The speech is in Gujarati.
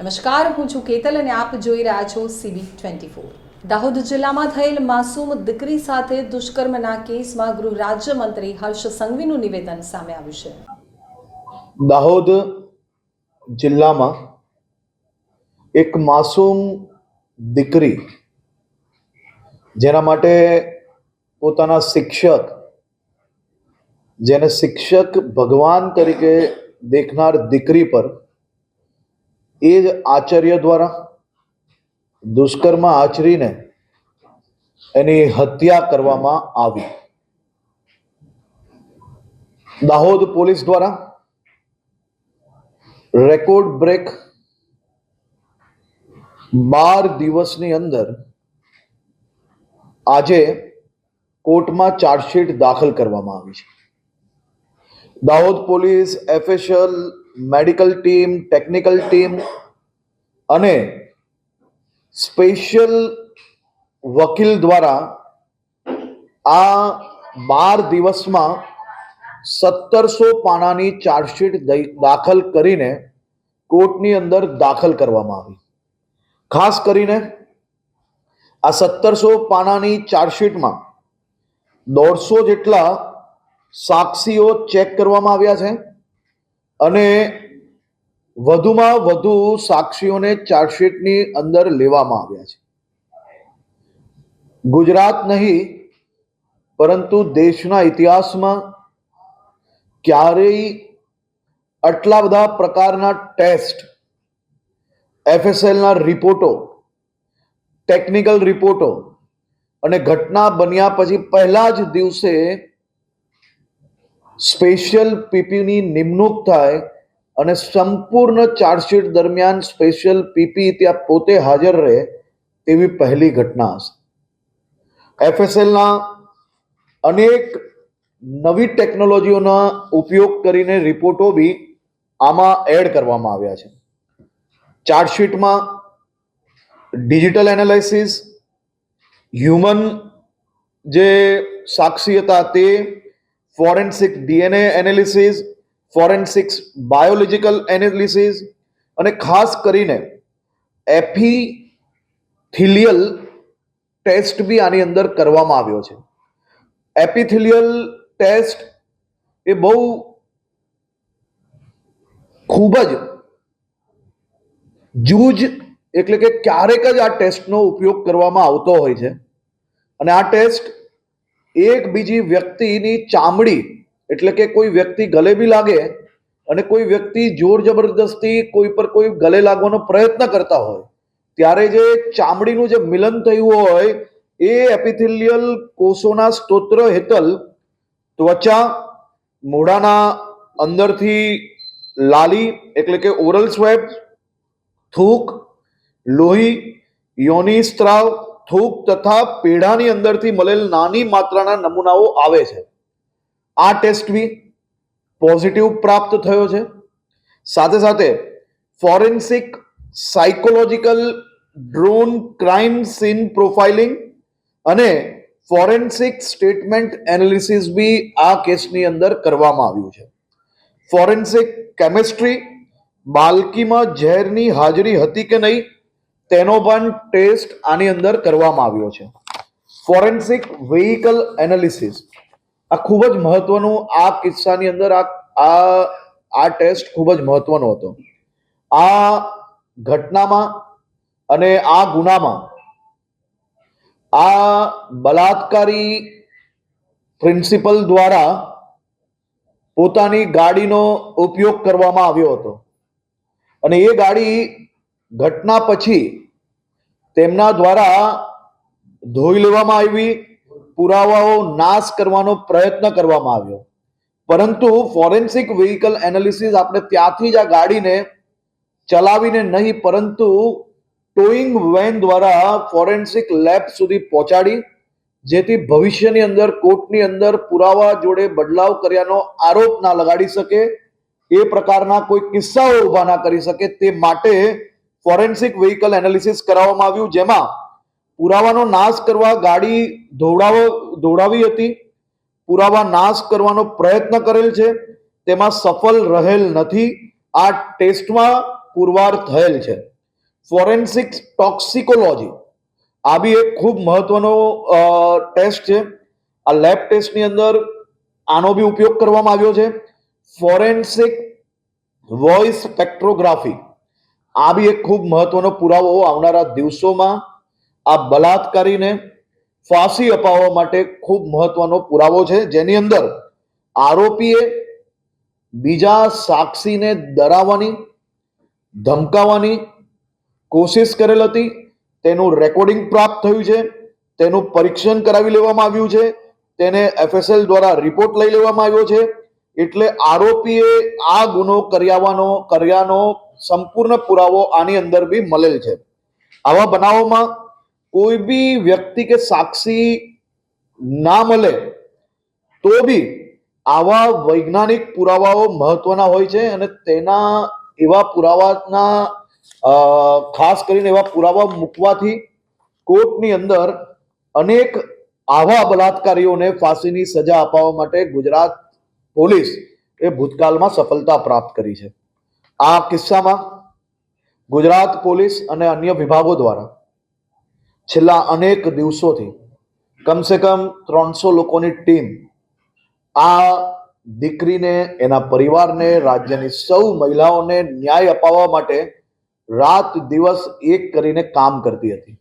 નમસ્કાર, હું છું કેતલ અને આપ જોઈ રહ્યા છો CB24। દાહોદ જિલ્લામાં થયેલ માસૂમ દીકરી સાથે દુષ્કર્મના કેસમાં ગૃહ રાજ્યમંત્રી હર્ષ સંઘવીનું નિવેદન સામે આવ્યું છે। દાહોદ જિલ્લામાં એક માસૂમ દીકરી જેના માટે પોતાના શિક્ષક, જેને શિક્ષક ભગવાન તરીકે દેખનાર દીકરી પર એ જ આચાર્ય દ્વારા દુષ્કર્મ આચરીને એની હત્યા કરવામાં આવી। દાહોદ પોલીસ દ્વારા રેકોર્ડ બ્રેક 12 દિવસની અંદર આજે કોર્ટમાં ચાર્જશીટ દાખલ કરવામાં આવી છે। Dahod police, FSL, medical team, technical team અને સ્પેશિયલ વકીલ દ્વારા આ 12 દિવસમાં 1700 પાનાની ચાર્જશીટ દાખલ કરીને કોર્ટની અંદર દાખલ કરવામાં આવી। ખાસ કરીને આ 1700 પાનાની ચાર્જશીટમાં 150 જેટલા સાક્ષીઓ ચેક કરવામાં આવ્યા છે અને વધુમાં વધુ સાક્ષીઓને ચાર્જશીટની અંદર લેવામાં આવ્યા છે। ગુજરાત નહીં પરંતુ દેશના ઇતિહાસમાં ક્યારેય આટલા બધા પ્રકારના ટેસ્ટ, એફએસએલના રિપોર્ટો, ટેકનિકલ રિપોર્ટો અને ઘટના બન્યા પછી પહેલા જ દિવસે સ્પેશિયલ પીપીની નિમણૂક થાય અને સંપૂર્ણ ચાર્જશીટ દરમિયાન સ્પેશિયલ પીપી ત્યાં પોતે હાજર રહે તેવી પહેલી ઘટના હશે। એફએસએલના અનેક નવી ટેકનોલોજીઓના ઉપયોગ કરીને રિપોર્ટો બી આમાં એડ કરવામાં આવ્યા છે। ચાર્જશીટમાં ડિજિટલ એનાલિસિસ, હ્યુમન જે સાક્ષી હતા તે, forensic DNA analysis, forensic biological analysis અને ખાસ કરીને એપિથેલિયલ ટેસ્ટ બી આની અંદર કરવામાં આવ્યો છે। એપિથેલિયલ ટેસ્ટ એ બહુ ખૂબ જ જૂજ એટલે કે ક્યારેક જ આ ટેસ્ટનો ઉપયોગ કરવામાં આવતો હોય છે અને આ ટેસ્ટ એક બીજી વ્યક્તિની ચામડી એટલે કે કોઈ વ્યક્તિ ગલે બી લાગે અને કોઈ વ્યક્તિ જોર જબરદસ્તી કોઈ પર કોઈ ગલે લાગવાનો પ્રયત્ન કરતા હોય ત્યારે જે ચામડીનું જે મિલન થયું હોય એ એપિથેલિયલ કોષોના સ્તોત્ર હેઠળ ત્વચા, મોઢાના અંદરથી લાલી એટલે કે ઓરલ સ્વેબ, થૂક, લોહી, યોનિ સ્ત્રાવ, થૂક તથા પેઢાની અંદરથી મળેલ નાની માત્રાના નમૂનાઓ આવે છે। આ ટેસ્ટ બી પોઝિટિવ પ્રાપ્ત થયો છે। સાથે સાથે forensic psychological drone crime scene profiling અને ફોરેન્સિક સ્ટેટમેન્ટ એનાલિસિસ બી આ કેસની અંદર કરવામાં આવ્યું છે। ફોરેન્સિક કેમિસ્ટ્રી, બાલકીમાં ઝેરની હાજરી હતી કે નહીં તેનો પણ ટેસ્ટ આની અંદર કરવામાં આવ્યો છે। ફોરેન્સિક વેહિકલ એનાલિસિસ આ ખૂબ જ મહત્વનું, આ કિસ્સાની અંદર આ ટેસ્ટ ખૂબ જ મહત્વનો હતો। આ ઘટનામાં અને આ ગુનામાં આ બલાત્કારી પ્રિન્સિપલ દ્વારા પોતાની ગાડીનો ઉપયોગ કરવામાં આવ્યો હતો અને એ ગાડી ઘટના પછી તેમના દ્વારા ધોઈ લેવામાં આવી, પુરાવાઓ નાશ કરવાનો પ્રયત્ન કરવામાં આવ્યો, પરંતુ ફોરેન્સિક વેહિકલ એનાલિસિસ આપણે ત્યાંથી જ આ ગાડીને ચલાવીને નહીં પરંતુ ટોઈંગ વેન દ્વારા ફોરેન્સિક લેબ સુધી પહોંચાડી, જેથી ભવિષ્યની અંદર કોર્ટની અંદર પુરાવા જોડે બદલાવ કર્યાનો આરોપ ના લગાડી શકે, એ પ્રકારના કોઈ કિસ્સાઓ ઊભા ના કરી શકે તે માટે ફોરેન્સિક વેહિકલ એનાલિસિસ કરાવવામાં આવ્યું, જેમાં પુરાવાનો નાશ કરવા ગાડી દોડાવી હતી, પુરાવા નાશ કરવાનો પ્રયત્ન કરેલ છે, તેમાં સફળ રહેલ નથી, આ ટેસ્ટમાં પુરવાર થયેલ છે। ફોરેન્સિક ટોક્સિકોલોજી આ બી એક ખૂબ મહત્વનો ટેસ્ટ છે. આ લેબ ટેસ્ટની અંદર આનો બી ઉપયોગ કરવામાં આવ્યો છે. ફોરેન્સિક વોઇસ સ્પેક્ટ્રોગ્રાફી આ બી એક ખૂબ મહત્વનો પુરાવો આવનારા દિવસોમાં આ બલાત્કારીને ફાંસી અપાવવા માટે ખૂબ મહત્વનો પુરાવો છે, જેની અંદર આરોપીએ બીજા સાક્ષીને ડરાવવાની, ધમકાવવાની કોશિશ કરેલ હતી. તેનું રેકોર્ડિંગ પ્રાપ્ત થયું છે, તેનું પરીક્ષણ કરાવી લેવામાં આવ્યું છે, તેને FSL દ્વારા રિપોર્ટ લઈ લેવામાં આવ્યો છે. એટલે આરોપીએ આ ગુનો કર્યાનો સંપૂર્ણ પુરાવો આની અંદર બી મળેલ છે. આવા બનાવોમાં કોઈ બી વ્યક્તિ કે સાક્ષી ના મળે તો બી આવા વૈજ્ઞાનિક પુરાવાઓ મહત્વના હોય છે અને તેના એવા પુરાવાના ખાસ કરીને એવા પુરાવા મૂકવાથી કોર્ટની અંદર અનેક આવા બલાત્કારીઓને ફાંસીની સજા અપાવવા માટે ગુજરાત પોલીસ એ ભૂતકાળમાં સફળતા પ્રાપ્ત કરી છે. આ કિસ્સામાં ગુજરાત પોલીસ અને અન્ય વિભાગો દ્વારા છેલ્લા અનેક દિવસોથી કમસે કમ 300 લોકોની ટીમ આ દીકરીને, એના પરિવારને, રાજ્યની સૌ મહિલાઓને ન્યાય અપાવવા માટે રાત દિવસ એક કરીને કામ કરતી હતી.